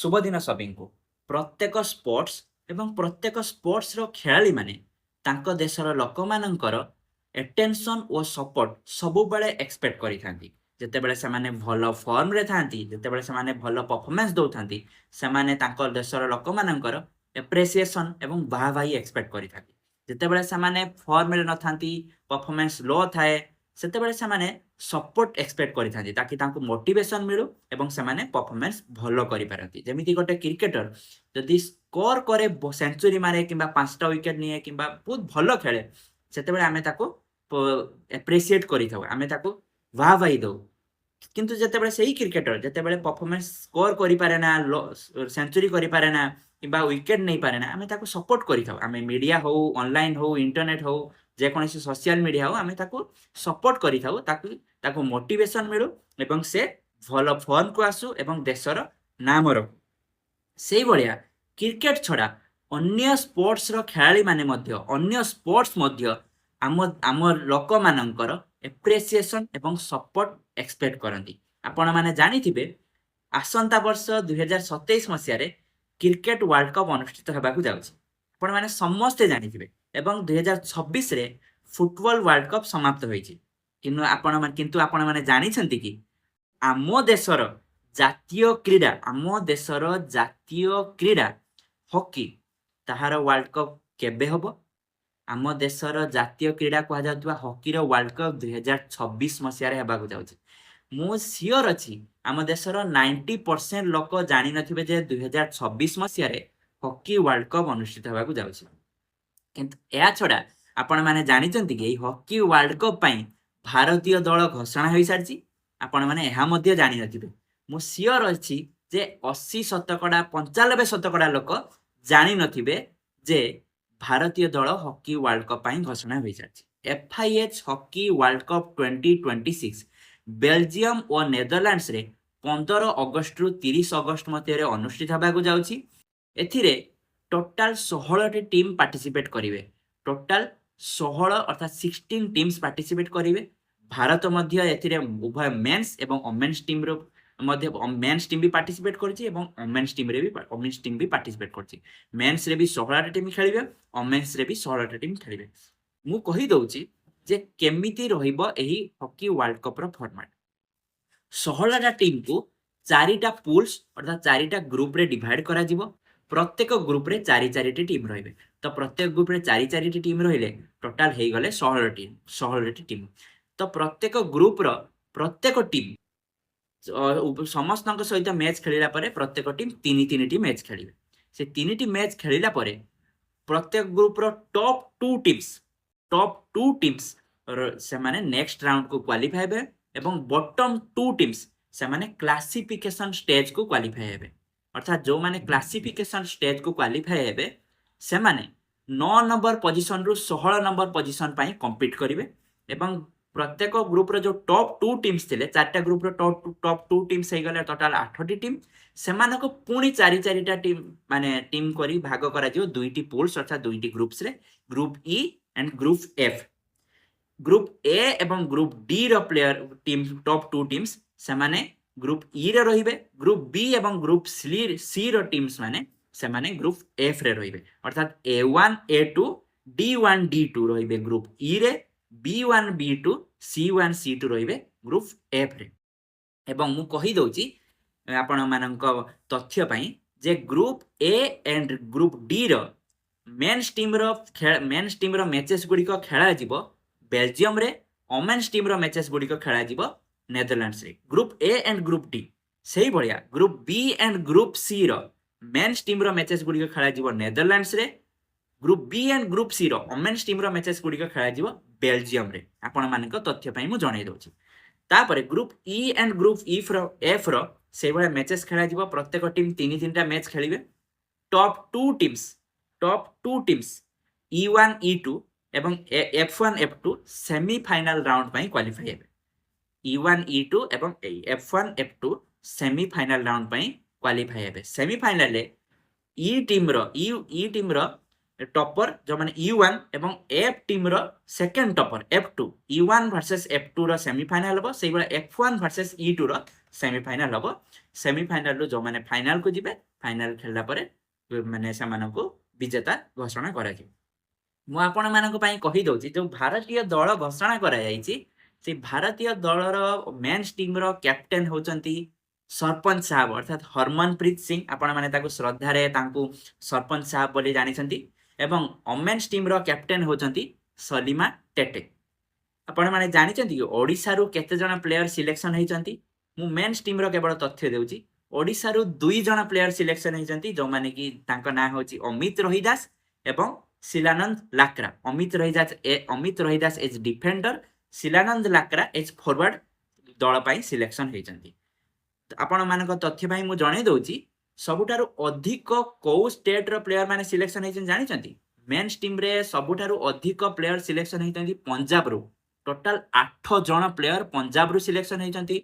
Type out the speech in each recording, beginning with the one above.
ଶୁଭଦିନ ସଭିଙ୍କୁ। ପ୍ରତ୍ୟେକ ସ୍ପୋର୍ଟସ୍ ଏବଂ ପ୍ରତ୍ୟେକ ସ୍ପୋର୍ଟସ୍‌ର ଖେଳାଳିମାନେ ତାଙ୍କ ଦେଶର ଲୋକମାନଙ୍କର ଆଟେନ୍ସନ୍ ଓ ସପୋର୍ଟ ସବୁବେଳେ ଏକ୍ସପେକ୍ଟ କରିଥାନ୍ତି। ଯେତେବେଳେ ସେମାନେ ଭଲ ଫର୍ମରେ ଥାଆନ୍ତି, ଯେତେବେଳେ ସେମାନେ ଭଲ ପରଫର୍ମାନ୍ସ ଦେଉଥାନ୍ତି, ସେମାନେ ତାଙ୍କ ଦେଶର ଲୋକମାନଙ୍କର ଏପ୍ରିସିଏସନ୍ ଏବଂ ବାହାବାହି ଏକ୍ସପେକ୍ଟ କରିଥାନ୍ତି। ଯେତେବେଳେ ସେମାନେ ଫର୍ମରେ ନଥାନ୍ତି, ପରଫର୍ମାନ୍ସ ଲୋ ଥାଏ, ସେତେବେଳେ ସେମାନେ ସପୋର୍ଟ ଏକ୍ସପେକ୍ଟ କରିଥାନ୍ତି ତାକି ତାଙ୍କୁ ମୋଟିଭେସନ୍ ମିଳୁ ଏବଂ ସେମାନେ ପରଫର୍ମାନ୍ସ ଭଲ କରିପାରନ୍ତି। ଯେମିତି ଗୋଟେ କ୍ରିକେଟର ଯଦି ସ୍କୋର କରେ, ସେଞ୍ଚୁରୀ ମାରେ କିମ୍ବା 5ଟା ୱିକେଟ୍ ନିଏ କିମ୍ବା ବହୁତ ଭଲ ଖେଳେ, ସେତେବେଳେ ଆମେ ତାକୁ ଏପ୍ରିସିଏଟ୍ କରିଥାଉ, ଆମେ ତାକୁ ବାହାବାହି ଦେଉ। କିନ୍ତୁ ଯେତେବେଳେ ସେହି କ୍ରିକେଟର ଯେତେବେଳେ ପରଫର୍ମାନ୍ସ ସ୍କୋର କରିପାରେ ନା, ସେଞ୍ଚୁରୀ କରିପାରେ ନା କିମ୍ବା ୱିକେଟ୍ ନେଇପାରେ ନା, ଆମେ ତାକୁ ସପୋର୍ଟ କରିଥାଉ। ଆମେ ମିଡ଼ିଆ ହଉ, ଅନଲାଇନ୍ ହଉ, ଇଣ୍ଟରନେଟ୍ ହଉ, ଯେକୌଣସି ସୋସିଆଲ ମିଡ଼ିଆ ହଉ, ଆମେ ତାକୁ ସପୋର୍ଟ କରିଥାଉ, ତାକୁ ମୋଟିଭେସନ୍ ମିଳୁ ଏବଂ ସେ ଭଲ ଫର୍ମକୁ ଆସୁ ଏବଂ ଦେଶର ନାମ ରଖୁ। ସେଇଭଳିଆ କ୍ରିକେଟ୍ ଛଡ଼ା ଅନ୍ୟ ସ୍ପୋର୍ଟସ୍‌ର ଖେଳାଳିମାନେ ମଧ୍ୟ, ଅନ୍ୟ ସ୍ପୋର୍ଟସ୍ ମଧ୍ୟ ଆମ ଲୋକମାନଙ୍କର ଏପ୍ରିସିଏସନ୍ ଏବଂ ସପୋର୍ଟ ଏକ୍ସପେକ୍ଟ କରନ୍ତି। ଆପଣମାନେ ଜାଣିଥିବେ, ଆସନ୍ତା ବର୍ଷ 2027 ମସିହାରେ କ୍ରିକେଟ୍ ୱାର୍ଲଡ କପ୍ ଅନୁଷ୍ଠିତ ହେବାକୁ ଯାଉଛି। ଆପଣମାନେ ସମସ୍ତେ ଜାଣିଥିବେ ଏବଂ 2026ରେ ଫୁଟବଲ ୱାର୍ଲଡ କପ୍ ସମାପ୍ତ ହୋଇଛି। କିନ୍ତୁ ଆପଣମାନେ ଜାଣିଛନ୍ତି କି ଆମ ଦେଶର ଜାତୀୟ କ୍ରୀଡ଼ା ହକି, ତାହାର ୱାର୍ଲଡ କପ୍ କେବେ ହେବ? ଆମ ଦେଶର ଜାତୀୟ କ୍ରୀଡ଼ା କୁହାଯାଉଥିବା ହକିର ୱାର୍ଲଡ କପ୍ 2026 ମସିହାରେ ହେବାକୁ ଯାଉଛି। ମୁଁ ସିଓର ଅଛି ଆମ ଦେଶର 90% ଲୋକ ଜାଣିନଥିବେ ଯେ 2026 ମସିହାରେ ହକି ୱାର୍ଲଡ କପ୍ ଅନୁଷ୍ଠିତ ହେବାକୁ ଯାଉଛି। କିନ୍ତୁ ଏହା ଛଡ଼ା ଆପଣମାନେ ଜାଣିଛନ୍ତି କି ଏହି ହକି ୱାର୍ଲଡ କପ୍ ପାଇଁ ଭାରତୀୟ ଦଳ ଘୋଷଣା ହୋଇସାରିଛି? ଆପଣମାନେ ଏହା ମଧ୍ୟ ଜାଣିନଥିବେ। ମୁଁ ସିଓର ଅଛି ଯେ 80% 95% ଲୋକ ଜାଣିନଥିବେ ଯେ ଭାରତୀୟ ଦଳ ହକି ୱାର୍ଲଡ କପ୍ ପାଇଁ ଘୋଷଣା ହୋଇସାରିଛି। FIH hockey world cup 2026 Belgium ଓ ନେଦରଲ୍ୟାଣ୍ଡସରେ 15 ଅଗଷ୍ଟରୁ 30 ଅଗଷ୍ଟ ମଧ୍ୟରେ ଅନୁଷ୍ଠିତ ହେବାକୁ ଯାଉଛି। ଏଥିରେ ଟୋଟାଲ 16ଟି ଟିମ୍ ପାର୍ଟିସିପେଟ୍ କରିବେ। ଟୋଟାଲ 16 ଅର୍ଥାତ୍ 16 ଟିମ୍ସ ପାର୍ଟିସିପେଟ୍ କରିବେ। ଭାରତ ମଧ୍ୟ ଏଥିରେ ଉଭୟ ମେନ୍ସ ଏବଂ ଓମେନ୍ସ ଟିମ୍ର ମଧ୍ୟ ମେନ୍ସ ଟିମ୍ ବି ପାର୍ଟିସିପେଟ୍ କରିଛି ଏବଂ ଓମେନ୍ସ ଟିମ୍ ବି ପାର୍ଟିସିପେଟ୍ କରିଛି। ମେନ୍ସରେ ବି 16ଟି ଟିମ୍ ଖେଳିବେ, ଓମେନ୍ସରେ ବି 16ଟି ଟିମ୍ ଖେଳିବେ। ମୁଁ କହିଦେଉଛି ଯେ କେମିତି ରହିବ ଏହି ହକି ୱାର୍ଲଡ କପ୍ର ଫର୍ମାଟ୍। 16ଟା ଟିମ୍କୁ 4ଟା ପୁଲ୍ସ ଅର୍ଥାତ୍ 4ଟା ଗ୍ରୁପ୍ରେ ଡିଭାଇଡ୍ କରାଯିବ। ପ୍ରତ୍ୟେକ ଗ୍ରୁପ୍ରେ 4-4ଟି ଟିମ୍ ରହିବେ। ତ ପ୍ରତ୍ୟେକ ଗ୍ରୁପ୍ରେ 4-4ଟି ଟିମ୍ ରହିଲେ ଟୋଟାଲ ହେଇଗଲେ 16ଟି ଟିମ୍। ତ ପ୍ରତ୍ୟେକ ଗ୍ରୁପ୍ର ପ୍ରତ୍ୟେକ ଟିମ୍ ସମସ୍ତଙ୍କ ସହିତ ମ୍ୟାଚ୍ ଖେଳିଲା ପରେ ପ୍ରତ୍ୟେକ ଟିମ୍ 3-3ଟି ମ୍ୟାଚ୍ ଖେଳିବେ। ସେ 3ଟି ମ୍ୟାଚ୍ ଖେଳିଲା ପରେ ପ୍ରତ୍ୟେକ ଗ୍ରୁପ୍ର ଟପ୍ 2 ଟିମ୍ସ ସେମାନେ ନେକ୍ସଟ ରାଉଣ୍ଡକୁ କ୍ୱାଲିଫାଏ ହେବେ ଏବଂ ବଟମ୍ 2 ଟିମ୍ସ ସେମାନେ କ୍ଲାସିଫିକେସନ୍ ଷ୍ଟେଜ୍କୁ କ୍ୱାଲିଫାଏ ହେବେ। ଅର୍ଥାତ୍ ଯେଉଁମାନେ କ୍ଲାସିଫିକେସନ୍ ଷ୍ଟେଜ୍କୁ କ୍ୱାଲିଫାଏ ହେବେ ସେମାନେ 9 ନମ୍ବର ପୋଜିସନ୍ରୁ 16 ନମ୍ବର ପୋଜିସନ୍ ପାଇଁ କମ୍ପିଟ୍ କରିବେ ଏବଂ ପ୍ରତ୍ୟେକ ଗ୍ରୁପ୍ର ଯେଉଁ ଟପ୍ 2 ଟିମ୍ସ ଥିଲେ, 4ଟା ଗ୍ରୁପ୍ର ଟପ୍ 2 ଟିମ୍ସ ହେଇଗଲେ ଟୋଟାଲ 8ଟି ଟିମ୍। ସେମାନଙ୍କୁ ପୁଣି 4-4ଟା ଟିମ୍ କରି ଭାଗ କରାଯିବ 2ଟି ପୁଲ୍ସ ଅର୍ଥାତ୍ 2ଟି ଗ୍ରୁପ୍ସରେ, group E and group F. Group A ଏବଂ ଗ୍ରୁପ୍ ଡି ର ପ୍ଲେୟର ଟିମ୍ ଟପ୍ 2 ଟିମ୍ସ ସେମାନେ ଗ୍ରୁପ୍ ଇ ରେ ରହିବେ। ଗ୍ରୁପ୍ ବି ଏବଂ ଗ୍ରୁପ୍ ସି ର ଟିମ୍ସ ସେମାନେ ଗ୍ରୁପ୍ ଏଫ୍ ରେ ରହିବେ। ଅର୍ଥାତ୍ A1 A2 D1 D2 ରହିବେ ଗ୍ରୁପ୍ ଇ ରେ, B1 B2 C1 C2 ରହିବେ ଗ୍ରୁପ୍ ଏଫ୍ ରେ। ଏବଂ ମୁଁ କହିଦେଉଛି ଆପଣମାନଙ୍କ ତଥ୍ୟ ପାଇଁ ଯେ group A and group D ର ମେନ୍ସ ଟିମ୍ର ମ୍ୟାଚେସ୍ ଗୁଡ଼ିକ ଖେଳାଯିବ ବେଲଜିୟମରେ, ଓମେନ୍ସ ଟିମ୍ର ମ୍ୟାଚେସ୍ ଗୁଡ଼ିକ ଖେଳାଯିବ ନେଦରଲ୍ୟାଣ୍ଡସରେ। Group A and group D. ସେଇଭଳିଆ group B and group C ର ମେନ୍ସ ଟିମ୍ର ମ୍ୟାଚେସ୍ ଗୁଡ଼ିକ ଖେଳାଯିବ ନେଦରଲ୍ୟାଣ୍ଡସରେ। Group B and group C ର ଓମେନ୍ସ ଟିମ୍ର ମ୍ୟାଚେସ୍ ଗୁଡ଼ିକ ଖେଳାଯିବ ବେଲଜିୟମରେ। ଆପଣମାନଙ୍କ ତଥ୍ୟ ପାଇଁ ମୁଁ ଜଣାଇ ଦେଉଛି। ତାପରେ group E and group F ର ସେଇଭଳିଆ ମ୍ୟାଚେସ୍ ଖେଳାଯିବ। ପ୍ରତ୍ୟେକ ଟିମ୍ 3-3ଟା ମ୍ୟାଚ୍ ଖେଳିବେ। ଟପ୍ 2 ଟିମ୍ସ E1 E2 ଏବଂ F1 F2 ସେମିଫାଇନାଲ ରାଉଣ୍ଡ ପାଇଁ କ୍ୱାଲିଫାଇ ହେବେ। E1 E2 ଏବଂ F1 F2 ସେମିଫାଇନାଲ ରାଉଣ୍ଡ ପାଇଁ କ୍ୱାଲିଫାଇ ହେବେ। ସେମିଫାଇନାଲରେ ଇ ଟିମ୍ର टॉपर जो माने E1 एवं F टीम रो second topper F2 E1 versus F2 रो सेमीफाइनल हबो सेही बेला F1 वर्सेस E2 रो सेमीफाइनल हबो सेमीफाइनल रो जो माने फाइनल को जिबे फाइनल खेलला परे माने सेमानको विजेता घोषणा करा जे मु आपण मानको पई कहि दउची जो भारतीय दल घोषणा करा जाईची से भारतीय दलर मेन्स टीम रो कैप्टेन होचंती सरपंच साहब अर्थात हरमनप्रीत सिंह आपण माने ताको श्रद्धा रे तांको सरपंच साहब बोली जानिछंती एवं ओमेन्स टीम रो कैप्टेन होचंती सलीमा टेटे आपण माने जानिछंती कि ओडिसा रु केते जण प्लेयर सिलेक्शन हेचंती मु मेन्स टीम रो केवल तथ्य देउची ओडिसा रु 2 जण प्लेयर सिलेक्शन हेचंती जो माने कि तांको नाम होची अमित रोहिदास एवं Shilanand Lakra Amit Rohidas as defender Shilanand Lakra as forward दल पई सिलेक्शन हेचंती आपण मानक तथ्य पई मु जणे दउची सबुठारु अधिक को स्टेट रो प्लेयर माने सिलेक्शन हेचन जानिचंती मेन्स टीम रे सबुठारु अधिक प्लेयर सिलेक्शन हेचंती पंजाब रु टोटल 8 जण प्लेयर पंजाब रु सिलेक्शन हेचंती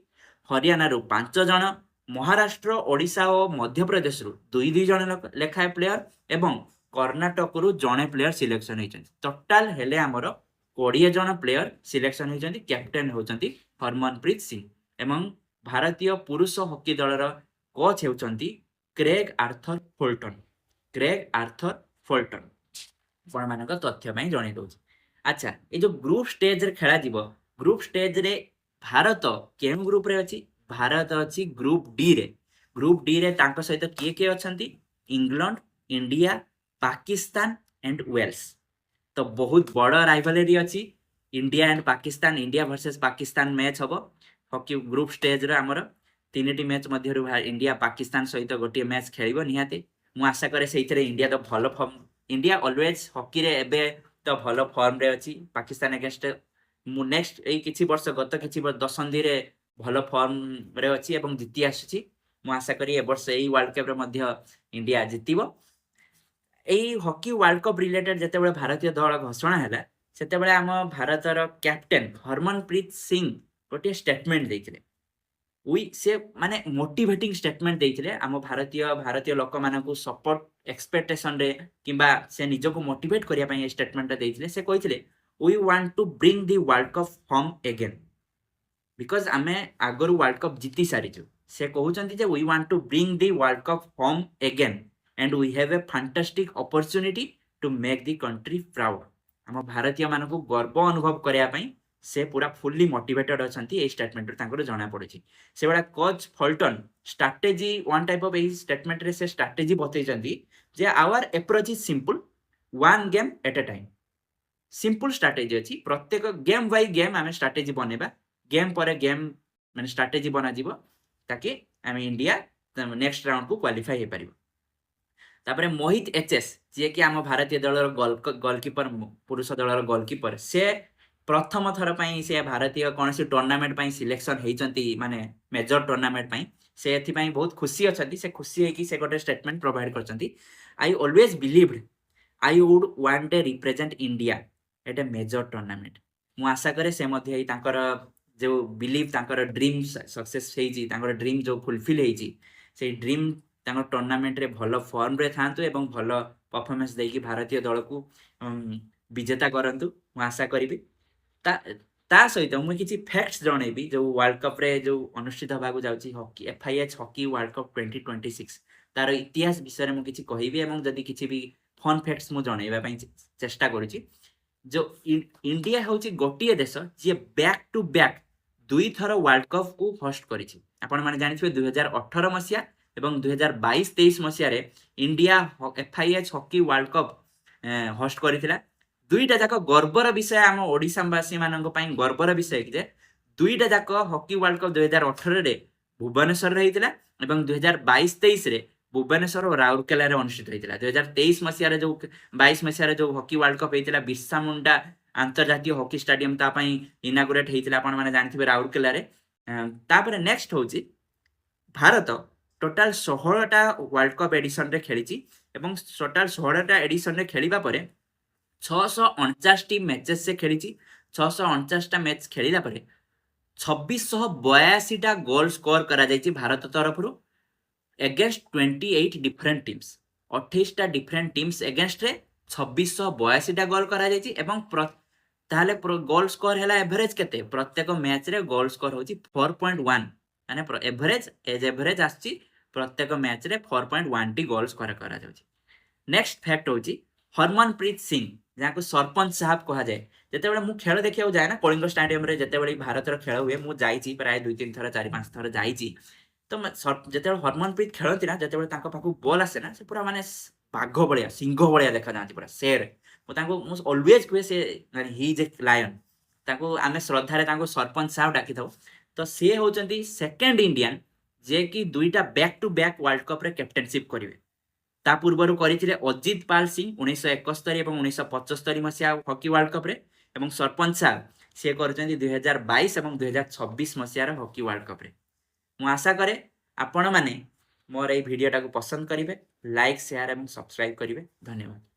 हरियाणा रु 5 जण महाराष्ट्र ओडिशा और मध्य प्रदेश रु 2 जण लेखाए प्लेयर एवं कर्णाटक रु जणे प्लेयर सिलेक्शन हेचंती टोटल हेले हमर 20 जण प्लेयर सिलेक्शन हेचंती कैप्टेन होचंती हरमनप्रीत सिंह एवं भारतीय पुरुष हॉकी दलर कोच हेउचंती क्रेग आर्थर फोल्टन आपण मानक तथ्य पई जणे दउची अच्छा ए जो ग्रुप स्टेज रे खेला जीवो ग्रुप स्टेज रे भारत केम ग्रुप रे अछि भारत अछि ग्रुप डी रे तांको सहित किए किए अछंती England India Pakistan and Wales तो बहुत बड़ राइवलरी अछि India and Pakistan India versus Pakistan match हबो हॉकी ग्रुप स्टेज रे हमर तीनटी मैच मध्य इंडिया पाकिस्तान सहित गोटे मैच खेलिबो निहाते मु आशा करे सेइथरे इंडिया तो भलो फॉर्म इंडिया ऑलवेज हॉकी रे एबे तो भलो फॉर्म रे अछि पाकिस्तान अगेंस्ट मु नेक्स्ट ए किछि वर्ष गत किछि दशंधि रे भलो फॉर्म रे अछि एवं जीति आछि मु आशा करी ए वर्ष ए वर्ल्ड कप रे मध्य इंडिया जीतिबो एई हॉकी वर्ल्ड कप रिलेटेड जते बेले भारतीय दल घोषणा हैला सेते बेले हम भारतर कैप्टेन हरमनप्रीत सिंह गोटे स्टेटमेंट देइथिले से माने मोटिवेटिंग स्टेटमेंट देइथिले हम भारतीय लोक मानकु सपोर्ट एक्सपेक्टेशन रे किबा से निजको मोटिवेट करिया पई स्टेटमेंट देइथिले से कहिथिले we want to bring the world cup home again because आमे आगर वर्ल्ड कप जीति सारिछु से कहउचंती जे we want to bring the world cup home again and we have a fantastic opportunity to make the country proud हम भारतीय मानकु गर्व अनुभव करिया पई से पूरा फुल्ली मोटिवेटेड अछंती ए स्टेटमेंट रे तांकर जणा पड़िछि से बडा coach Fulton strategy one type of A statement रे से स्ट्रेटजी बतैचंती जे our approach is simple one game at a time simple strategy अछि प्रत्येक गेम बाय गेम आमे स्ट्रेटजी बनेबा गेम पर गेम माने स्ट्रेटजी बना जीवो ताकि आमे इंडिया नेक्स्ट राउंड को क्वालिफाई हे परिबो तापरे मोहित एचएस जे कि आम भारतीय दलर गोलकीपर पुरुष दलर गोलकीपर से प्रथम थर पई से भारतीय कोनसी टूर्नामेंट पई सिलेक्शन हेचंती माने मेजर टूर्नामेंट पई से एथि पई बहुत खुशी अछंती से खुशी है कि से गोटे स्टेटमेंट प्रोवाइड करचंती I always believed I would one day represent India at a major tournament मु आशा करे से मध्ये तांकर जो बिलीव तांकर ड्रीम सक्सेस हेजी तांकर ड्रीम जो फुलफिल हेजी से ड्रीम तांकर टूर्नामेंट रे भलो फॉर्म रे थांतु एवं भलो परफॉर्मेंस देकी भारतीय दल को विजेता करंतु मु आशा करिबी ता सहित मुझे किसी फैक्ट्स जनइबी जो वर्ल्ड कप रे जो अनुष्ठित होगा जाउची hockey FIH hockey world cup 2026 तार इतिहास विषय में किसी कहबी एवं जदि किसी भी फन फैक्ट्स मु जनइबा पई चेष्टा करूची जो इंडिया होची गोटिए देश जे बैक टू बैक दुई थर वर्ल्ड कप को होस्ट करिछि आपण माने जानिथिबे 2018 मसिया एवं 2022-23 मसिया रे India FIH hockey world cup host करिथिला दुईटा जाक गर्वर विषय आम ओडिशावासी मानक पई गर्वर विषय कि दुईटा जाक हॉकी वर्ल्ड कप 2018 रे भुवनेश्वर रे हेतिला एवं 2022-23 रे भुवनेश्वर और राउरकेला रे अनुष्ठित हेतिला 2023 मसिया रे जो 22 मसिया रे जो hockey world cup हेतिला Birsa Munda अंतर्जातीय hockey stadium ता पई इनागुरेट हेतिला आपण माने जानिथिबे राउरकेला रे तापरे नेक्स्ट होची भारत टोटल 16 टा वर्ल्ड कप एडिशन रे खेलिची एवं टोटल 16 टा एडिशन रे खेलिबा परे 649 टी मैचेस से खेली 649 टा मैच खेलिला परे 2682 टा गोल स्कोर करा जायछि भारत तरफ रु अगेंस्ट 28 डिफरेंट टीम्स 28 टा डिफरेंट टीम्स अगेंस्ट रे 2682टा गोल करा जायछि एवं ताहले गोल स्कोर हैला एवरेज केते प्रत्येक मैच रे गोल स्कोर होछि 4.1 माने एवरेज आछि प्रत्येक मैच रे 4.1 टी गोल स्कोर करा जाउछि। नेक्स्ट फैक्ट होछि हरमनप्रीत सिंह जहाँ सरपंच साहब कहा जाए जिते मु खेल देखा जाए ना कलिंग स्टाडियम रे जिते भारत खेल हुए मुझे जाइए प्राय 2-3 थर 4-5 थर जाइए तो जिते हरमनप्रीत खेलती ना जिते पाखु बॉल आसे ना से पूरा माने बाघ भाया सिंह भाया देखा जाती पूरा शेर मुझे ऑलवेज कहे से ही इज ए लायन आम श्रद्धार सरपंच साहब डाकी था तो सी होती सेकेंड इंडियन जे कि 2टा back to back world cup रे कैप्टेनशिप करेंगे ता पूर्व करते अजित पाल सिंह 1971 और 1975 मसीहा हॉकी वर्ल्ड कप रे एवं सरपंच साहब सी कर 2022 और 2026 मसीहार हॉकी वर्ल्ड कप रे मु आशा करे आपण माने मोर ए भिडियोटा को पसंद करेंगे लाइक शेयर और सब्सक्राइब करेंगे। धन्यवाद।